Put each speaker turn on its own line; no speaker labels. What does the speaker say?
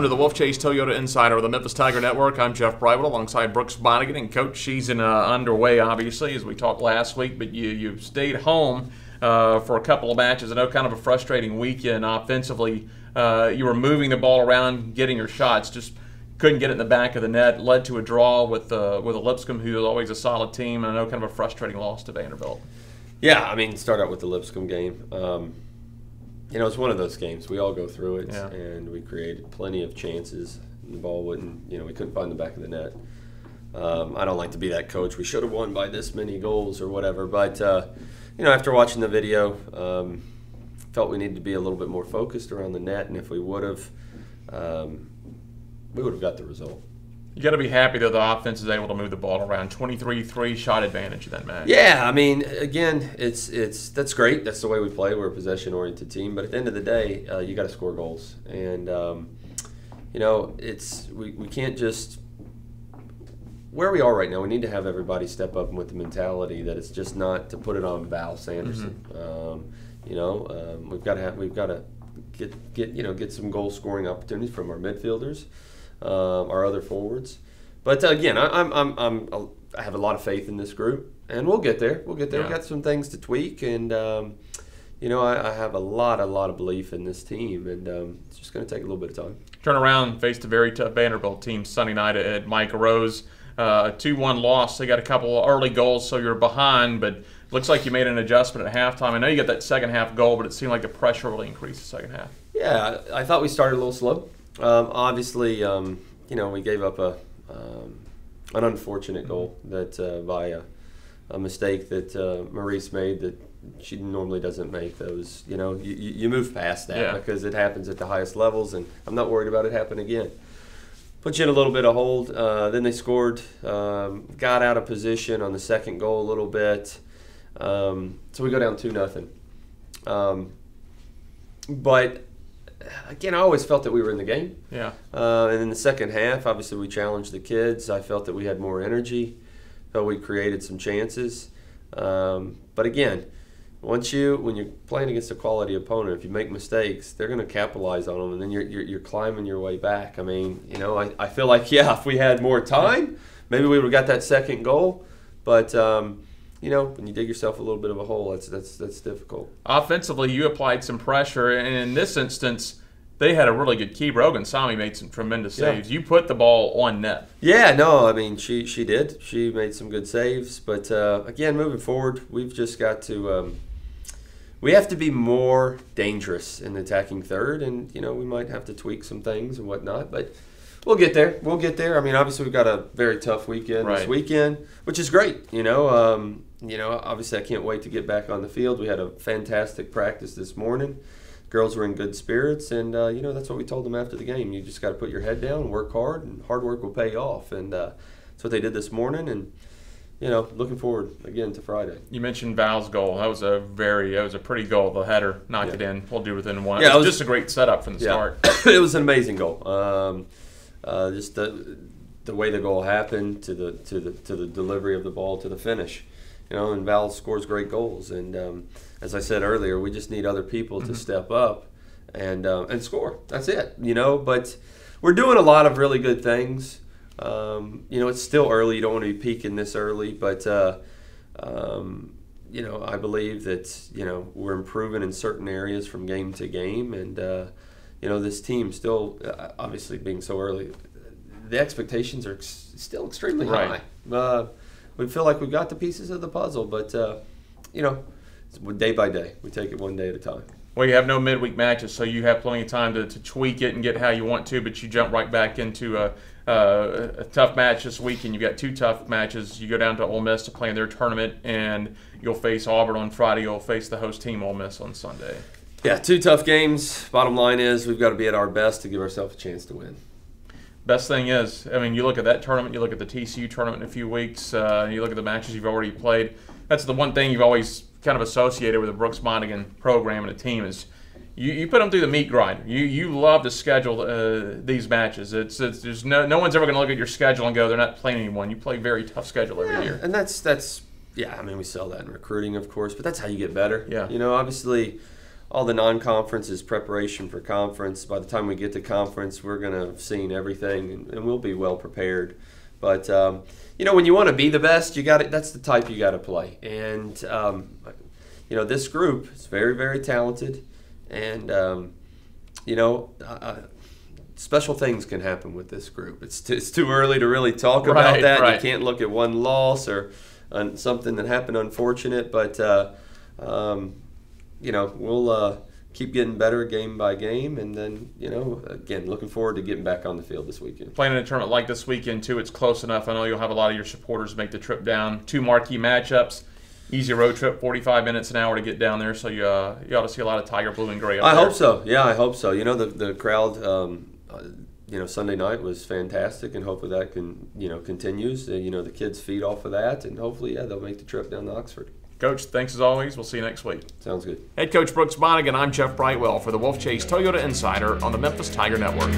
to the Wolfchase Toyota Insider of the Memphis Tiger Network. I'm Jeff Brightwell alongside Brooks Monaghan. And Coach, season underway, obviously, as we talked last week, but you stayed home for a couple of matches. I know kind of a frustrating weekend offensively. You were moving the ball around, getting your shots, just couldn't get it in the back of the net. Led to a draw with a Lipscomb, who is always a solid team. And I know kind of a frustrating loss to Vanderbilt.
Yeah, I mean, start out with the Lipscomb game. It's one of those games. We all go through it, and we created plenty of chances. The ball wouldn't, we couldn't find the back of the net. I don't like to be that coach. We should have won by this many goals or whatever. But, after watching the video, felt we needed to be a little bit more focused around the net. And if we would have got the result.
You got to be happy that the offense is able to move the ball around. 23-3 shot advantage in that match.
Yeah, I mean, again, that's great. That's the way we play. We're a possession-oriented team. But at the end of the day, you got to score goals. And we can't just where we are right now. We need to have everybody step up with the mentality that it's just not to put it on Val Sanderson. We've got to get some goal scoring opportunities from our midfielders. Our other forwards, but again, I have a lot of faith in this group, and we'll get there. We'll get there.
Yeah.
We've got some things to tweak, and I have a lot of belief in this team, and it's just going to take a little bit of time.
Turn around, faced a very tough Vanderbilt team Sunday night at Mike Rose. A 2-1 loss. They got a couple of early goals, so you're behind, but looks like you made an adjustment at halftime. I know you got that second half goal, but it seemed like the pressure really increased the second half.
Yeah, I thought we started a little slow. Obviously, we gave up an unfortunate goal that by a mistake that Maurice made that she normally doesn't make. Those, you move past that because it happens at the highest levels, and I'm not worried about it happening again. Put you in a little bit of hold. Then they scored, got out of position on the second goal a little bit. So we go down 2-0. But again, I always felt that we were in the game.
Yeah.
And in the second half, obviously, we challenged the kids. I felt that we had more energy. Felt we created some chances. But again, when you're playing against a quality opponent, if you make mistakes, they're going to capitalize on them, and then you're climbing your way back. I mean, I feel like if we had more time, maybe we would have got that second goal. But when you dig yourself a little bit of a hole, that's difficult.
Offensively, you applied some pressure, and in this instance, they had a really good keeper. Sami made some tremendous saves. You put the ball on net.
Yeah, no, I mean, she did. She made some good saves. But, again, moving forward, we've just got to we have to be more dangerous in the attacking third, and, we might have to tweak some things and whatnot. But we'll get there. I mean, obviously, we've got a very tough weekend this weekend, which is great, obviously I can't wait to get back on the field. We had a fantastic practice this morning. Girls were in good spirits, and, that's what we told them after the game. You just got to put your head down and work hard, and hard work will pay off. And that's what they did this morning, and, looking forward, again, to Friday.
You mentioned Val's goal. That was a pretty goal. The header knocked it in, pulled you within one.
Yeah,
it was just a great setup from the start.
It was an amazing goal. Just the way the goal happened to the delivery of the ball to the finish. And Val scores great goals. And as I said earlier, we just need other people to step up and score. That's it. But we're doing a lot of really good things. It's still early. You don't want to be peaking this early, but I believe that we're improving in certain areas from game to game, and this team still, obviously being so early, the expectations are still extremely high. We feel like we've got the pieces of the puzzle, but, it's day by day. We take it one day at a time.
Well, you have no midweek matches, so you have plenty of time to tweak it and get how you want to, but you jump right back into a tough match this weekend. You've got two tough matches. You go down to Ole Miss to play in their tournament, and you'll face Auburn on Friday. You'll face the host team, Ole Miss, on Sunday.
Yeah, two tough games. Bottom line is we've got to be at our best to give ourselves a chance to win.
Best thing is, you look at that tournament, you look at the TCU tournament in a few weeks, you look at the matches you've already played. That's the one thing you've always kind of associated with the Brooks Monaghan program and a team is you put them through the meat grinder. You love to schedule these matches. There's no one's ever going to look at your schedule and go, they're not playing anyone. You play a very tough schedule every year.
And that's we sell that in recruiting, of course, but that's how you get better.
Yeah.
Obviously, all the non-conference is preparation for conference. By the time we get to conference, we're going to have seen everything, and we'll be well prepared. But when you want to be the best, that's the type you got to play. And this group is very, very talented, and special things can happen with this group. It's too early to really talk about that.
Right.
You can't look at one loss or something that happened unfortunate, but we'll keep getting better game by game, and then again, looking forward to getting back on the field this weekend.
Playing in a tournament like this weekend too, it's close enough. I know you'll have a lot of your supporters make the trip down. 2 marquee matchups. Easy road trip, 45 minutes an hour to get down there, so you ought to see a lot of Tiger blue and gray up there.
I hope so. Yeah, I hope so. The crowd, Sunday night was fantastic, and hopefully that continues. The kids feed off of that, and hopefully, they'll make the trip down to Oxford.
Coach, thanks as always. We'll see you next week.
Sounds good.
Head coach Brooks Monaghan, I'm Jeff Brightwell for the Wolfchase Toyota Insider on the Memphis Tiger Network.